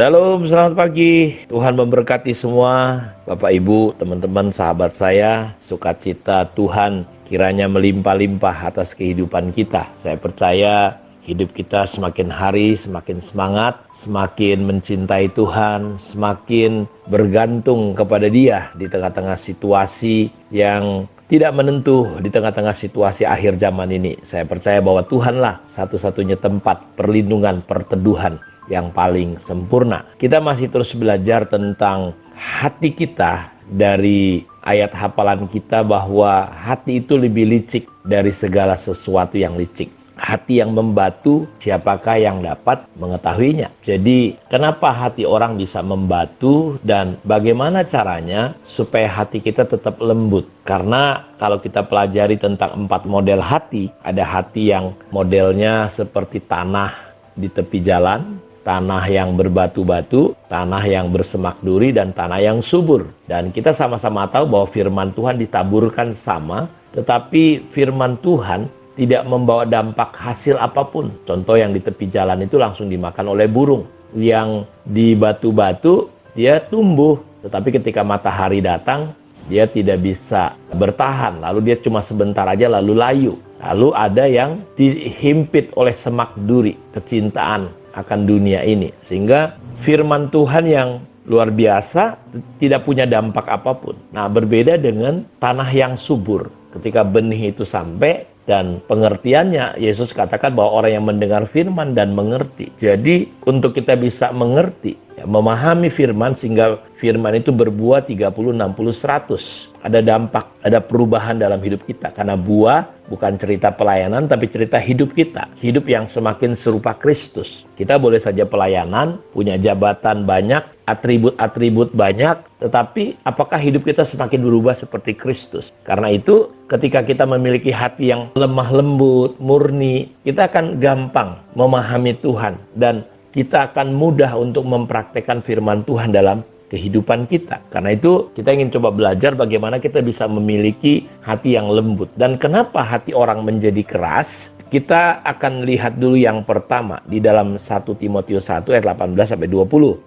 Shalom, selamat pagi. Tuhan memberkati semua Bapak Ibu, teman-teman, sahabat saya. Sukacita Tuhan kiranya melimpah-limpah atas kehidupan kita. Saya percaya hidup kita semakin hari semakin semangat, semakin mencintai Tuhan, semakin bergantung kepada Dia di tengah-tengah situasi yang tidak menentu, di tengah-tengah situasi akhir zaman ini. Saya percaya bahwa Tuhanlah satu-satunya tempat perlindungan, perteduhan yang paling sempurna. Kita masih terus belajar tentang hati kita dari ayat hafalan kita bahwa hati itu lebih licik dari segala sesuatu yang licik. Hati yang membatu, siapakah yang dapat mengetahuinya? Jadi, kenapa hati orang bisa membatu dan bagaimana caranya supaya hati kita tetap lembut? Karena kalau kita pelajari tentang 4 model hati, ada hati yang modelnya seperti tanah di tepi jalan, tanah yang berbatu-batu, tanah yang bersemak duri, dan tanah yang subur. Dan kita sama-sama tahu bahwa firman Tuhan ditaburkan sama, tetapi firman Tuhan tidak membawa dampak hasil apapun. Contoh yang di tepi jalan itu langsung dimakan oleh burung. Yang di batu-batu dia tumbuh, tetapi ketika matahari datang dia tidak bisa bertahan. Lalu dia cuma sebentar aja lalu layu. Lalu ada yang dihimpit oleh semak duri, kecintaan akan dunia ini. Sehingga firman Tuhan yang luar biasa tidak punya dampak apapun. Nah, berbeda dengan tanah yang subur. Ketika benih itu sampai dan pengertiannya, Yesus katakan bahwa orang yang mendengar firman dan mengerti. Jadi untuk kita bisa mengerti, memahami firman sehingga firman itu berbuah 30, 60, 100. Ada dampak, ada perubahan dalam hidup kita. Karena buah bukan cerita pelayanan, tapi cerita hidup kita. Hidup yang semakin serupa Kristus. Kita boleh saja pelayanan, punya jabatan banyak, atribut-atribut banyak, tetapi apakah hidup kita semakin berubah seperti Kristus? Karena itu, ketika kita memiliki hati yang lemah lembut, murni, kita akan gampang memahami Tuhan. Dan kita akan mudah untuk mempraktekkan firman Tuhan dalam kehidupan kita. Karena itu kita ingin coba belajar bagaimana kita bisa memiliki hati yang lembut. Dan kenapa hati orang menjadi keras? Kita akan lihat dulu yang pertama di dalam 1 Timotius 1 ayat 18-20.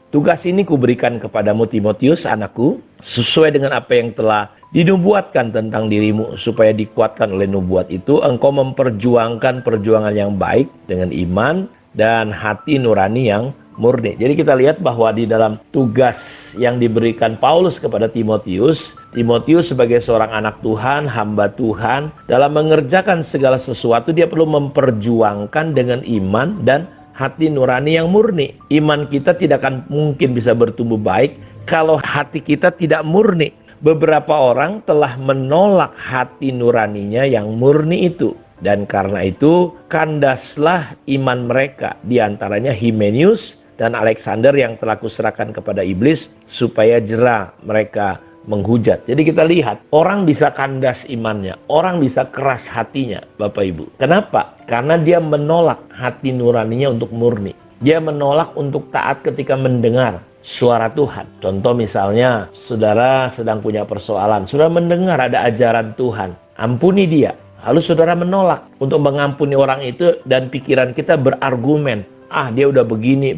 Tugas ini kuberikan kepadamu Timotius, anakku, sesuai dengan apa yang telah dinubuatkan tentang dirimu, supaya dikuatkan oleh nubuat itu engkau memperjuangkan perjuangan yang baik dengan iman dan hati nurani yang murni. Jadi kita lihat bahwa di dalam tugas yang diberikan Paulus kepada Timotius, Timotius sebagai seorang anak Tuhan, hamba Tuhan, dalam mengerjakan segala sesuatu dia perlu memperjuangkan dengan iman dan hati nurani yang murni. Iman kita tidak akan mungkin bisa bertumbuh baik kalau hati kita tidak murni. Beberapa orang telah menolak hati nuraninya yang murni itu. Dan karena itu kandaslah iman mereka, diantaranya Himenius dan Alexander yang telah kuserahkan kepada iblis supaya jera mereka menghujat. Jadi kita lihat orang bisa kandas imannya, orang bisa keras hatinya, Bapak Ibu. Kenapa? Karena dia menolak hati nuraninya untuk murni. Dia menolak untuk taat ketika mendengar suara Tuhan. Contoh misalnya saudara sedang punya persoalan, saudara mendengar ada ajaran Tuhan, ampuni dia. Lalu saudara menolak untuk mengampuni orang itu dan pikiran kita berargumen. Dia udah begini.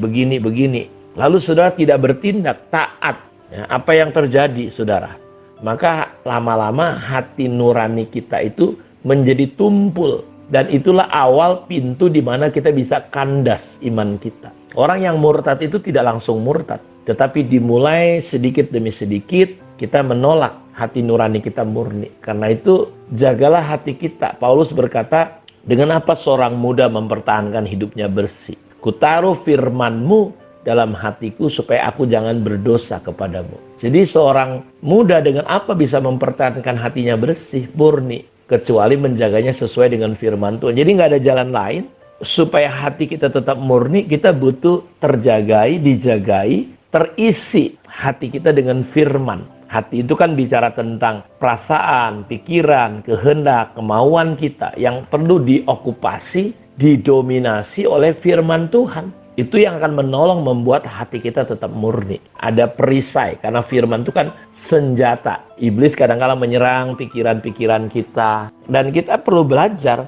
Lalu saudara tidak bertindak, taat. Ya, apa yang terjadi saudara? Maka lama-lama hati nurani kita itu menjadi tumpul. Dan itulah awal pintu di mana kita bisa kandas iman kita. Orang yang murtad itu tidak langsung murtad. Tetapi dimulai sedikit demi sedikit kita menolak hati nurani kita murni. Karena itu jagalah hati kita. Paulus berkata, dengan apa seorang muda mempertahankan hidupnya bersih? Kutaruh firman-Mu dalam hatiku supaya aku jangan berdosa kepadamu. Jadi seorang muda dengan apa bisa mempertahankan hatinya bersih, murni? Kecuali menjaganya sesuai dengan firman Tuhan. Jadi nggak ada jalan lain. Supaya hati kita tetap murni, kita butuh terjagai, dijagai, terisi hati kita dengan firman. Hati itu kan bicara tentang perasaan, pikiran, kehendak, kemauan kita yang perlu diokupasi, didominasi oleh firman Tuhan. Itu yang akan menolong membuat hati kita tetap murni. Ada perisai, karena firman itu kan senjata. Iblis kadang-kadang menyerang pikiran-pikiran kita. Dan kita perlu belajar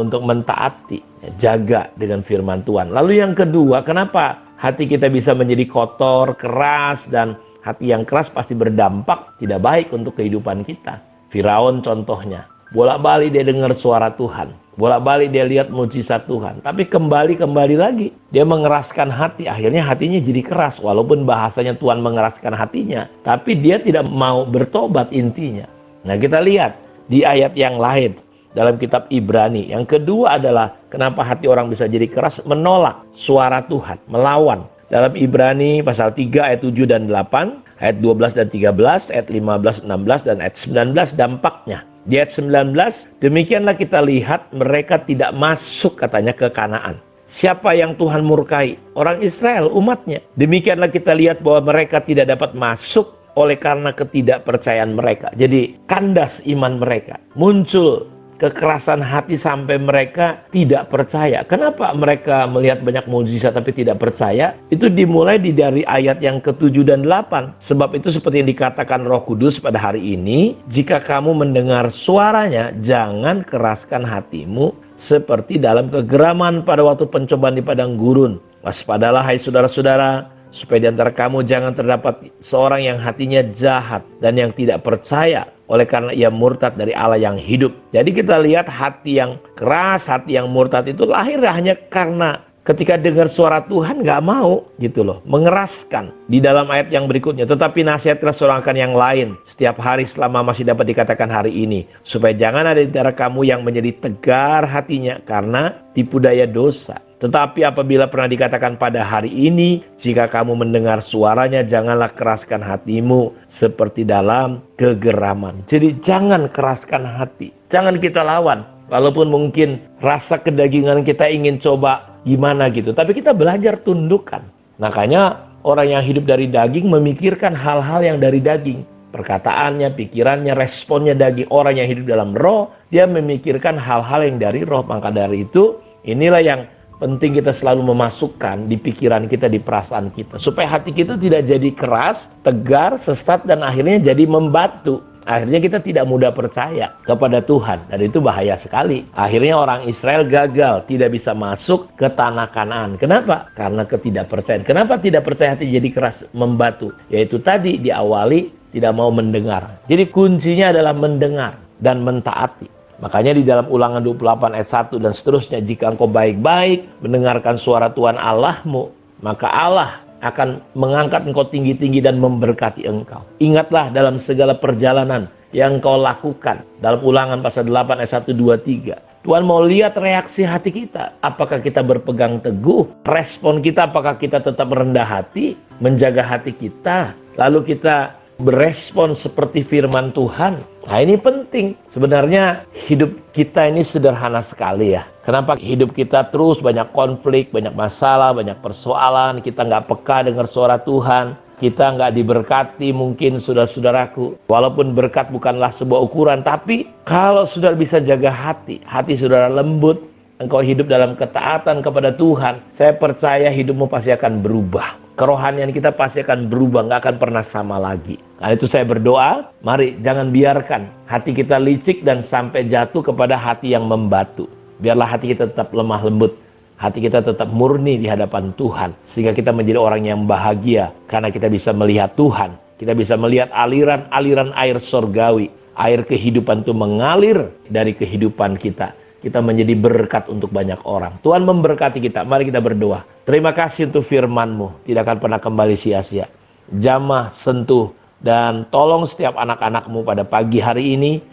untuk mentaati, jaga dengan firman Tuhan. Lalu yang kedua, kenapa hati kita bisa menjadi kotor, keras, dan hati yang keras pasti berdampak tidak baik untuk kehidupan kita. Firaun contohnya, bolak-balik dia dengar suara Tuhan, bolak-balik dia lihat mujizat Tuhan, tapi kembali lagi dia mengeraskan hati, akhirnya hatinya jadi keras. Walaupun bahasanya Tuhan mengeraskan hatinya, tapi dia tidak mau bertobat intinya. Nah, kita lihat di ayat yang lain dalam kitab Ibrani. Yang kedua adalah kenapa hati orang bisa jadi keras, menolak suara Tuhan, melawan. Dalam Ibrani pasal 3 ayat 7 dan 8, ayat 12 dan 13, ayat 15, 16, dan ayat 19 dampaknya. Di ayat 19, demikianlah kita lihat mereka tidak masuk katanya ke Kanaan. Siapa yang Tuhan murkai? Orang Israel, umatnya. Demikianlah kita lihat bahwa mereka tidak dapat masuk oleh karena ketidakpercayaan mereka. Jadi kandas iman mereka. Muncul kekerasan hati sampai mereka tidak percaya. Kenapa mereka melihat banyak mukjizat tapi tidak percaya? Itu dimulai dari ayat yang ke-7 dan 8. Sebab itu seperti yang dikatakan Roh Kudus pada hari ini, jika kamu mendengar suaranya, jangan keraskan hatimu seperti dalam kegeraman pada waktu pencobaan di padang gurun. Waspadalah hai saudara-saudara, supaya di antara kamu jangan terdapat seorang yang hatinya jahat dan yang tidak percaya oleh karena ia murtad dari Allah yang hidup. Jadi kita lihat hati yang keras, hati yang murtad itu lahir hanya karena ketika dengar suara Tuhan nggak mau gitu loh, mengeraskan. Di dalam ayat yang berikutnya, tetapi nasihatlah seorang akan yang lain setiap hari selama masih dapat dikatakan hari ini, supaya jangan ada di antara kamu yang menjadi tegar hatinya karena tipu daya dosa. Tetapi apabila pernah dikatakan pada hari ini, jika kamu mendengar suaranya, janganlah keraskan hatimu seperti dalam kegeraman. Jadi jangan keraskan hati, jangan kita lawan. Walaupun mungkin rasa kedagingan kita ingin coba gimana gitu, tapi kita belajar tundukkan. Makanya orang yang hidup dari daging memikirkan hal-hal yang dari daging. Perkataannya, pikirannya, responnya daging. Orang yang hidup dalam roh, dia memikirkan hal-hal yang dari roh. Maka dari itu, inilah yang penting kita selalu memasukkan di pikiran kita, di perasaan kita. Supaya hati kita tidak jadi keras, tegar, sesat, dan akhirnya jadi membatu. Akhirnya kita tidak mudah percaya kepada Tuhan. Dan itu bahaya sekali. Akhirnya orang Israel gagal, tidak bisa masuk ke tanah Kanaan. Kenapa? Karena ketidakpercayaan. Kenapa tidak percaya hati jadi keras, membatu? Yaitu tadi diawali tidak mau mendengar. Jadi kuncinya adalah mendengar dan mentaati. Makanya di dalam Ulangan 28 ayat 1 dan seterusnya, jika engkau baik-baik mendengarkan suara Tuhan Allahmu, maka Allah akan mengangkat engkau tinggi-tinggi dan memberkati engkau. Ingatlah dalam segala perjalanan yang engkau lakukan. Dalam Ulangan pasal 8 ayat 1, 2, 3. Tuhan mau lihat reaksi hati kita. Apakah kita berpegang teguh? Respon kita, apakah kita tetap rendah hati? Menjaga hati kita. Lalu kita berespon seperti firman Tuhan. Nah, ini penting. Sebenarnya hidup kita ini sederhana sekali ya. Kenapa hidup kita terus banyak konflik, banyak masalah, banyak persoalan. Kita nggak peka dengar suara Tuhan. Kita nggak diberkati mungkin saudara-saudaraku. Walaupun berkat bukanlah sebuah ukuran, tapi kalau saudara bisa jaga hati, hati saudara lembut, engkau hidup dalam ketaatan kepada Tuhan, saya percaya hidupmu pasti akan berubah. Kerohanian kita pasti akan berubah, nggak akan pernah sama lagi. Karena itu saya berdoa, mari jangan biarkan hati kita licik dan sampai jatuh kepada hati yang membatu. Biarlah hati kita tetap lemah lembut, hati kita tetap murni di hadapan Tuhan. Sehingga kita menjadi orang yang bahagia, karena kita bisa melihat Tuhan. Kita bisa melihat aliran-aliran air surgawi. Air kehidupan itu mengalir dari kehidupan kita. Kita menjadi berkat untuk banyak orang. Tuhan memberkati kita. Mari kita berdoa. Terima kasih untuk firman-Mu. Tidak akan pernah kembali sia-sia. Jamah, sentuh, dan tolong setiap anak-anak-Mu pada pagi hari ini.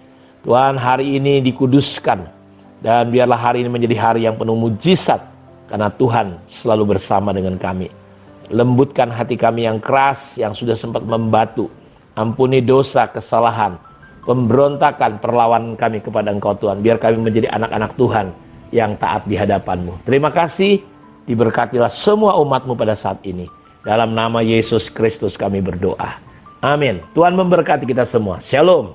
Tuhan, hari ini dikuduskan. Dan biarlah hari ini menjadi hari yang penuh mujizat. Karena Tuhan selalu bersama dengan kami. Lembutkan hati kami yang keras, yang sudah sempat membatu. Ampuni dosa, kesalahan, pemberontakan, perlawanan kami kepada Engkau Tuhan. Biar kami menjadi anak-anak Tuhan yang taat di hadapan-Mu. Terima kasih, diberkatilah semua umat-Mu pada saat ini. Dalam nama Yesus Kristus kami berdoa. Amin. Tuhan memberkati kita semua. Shalom.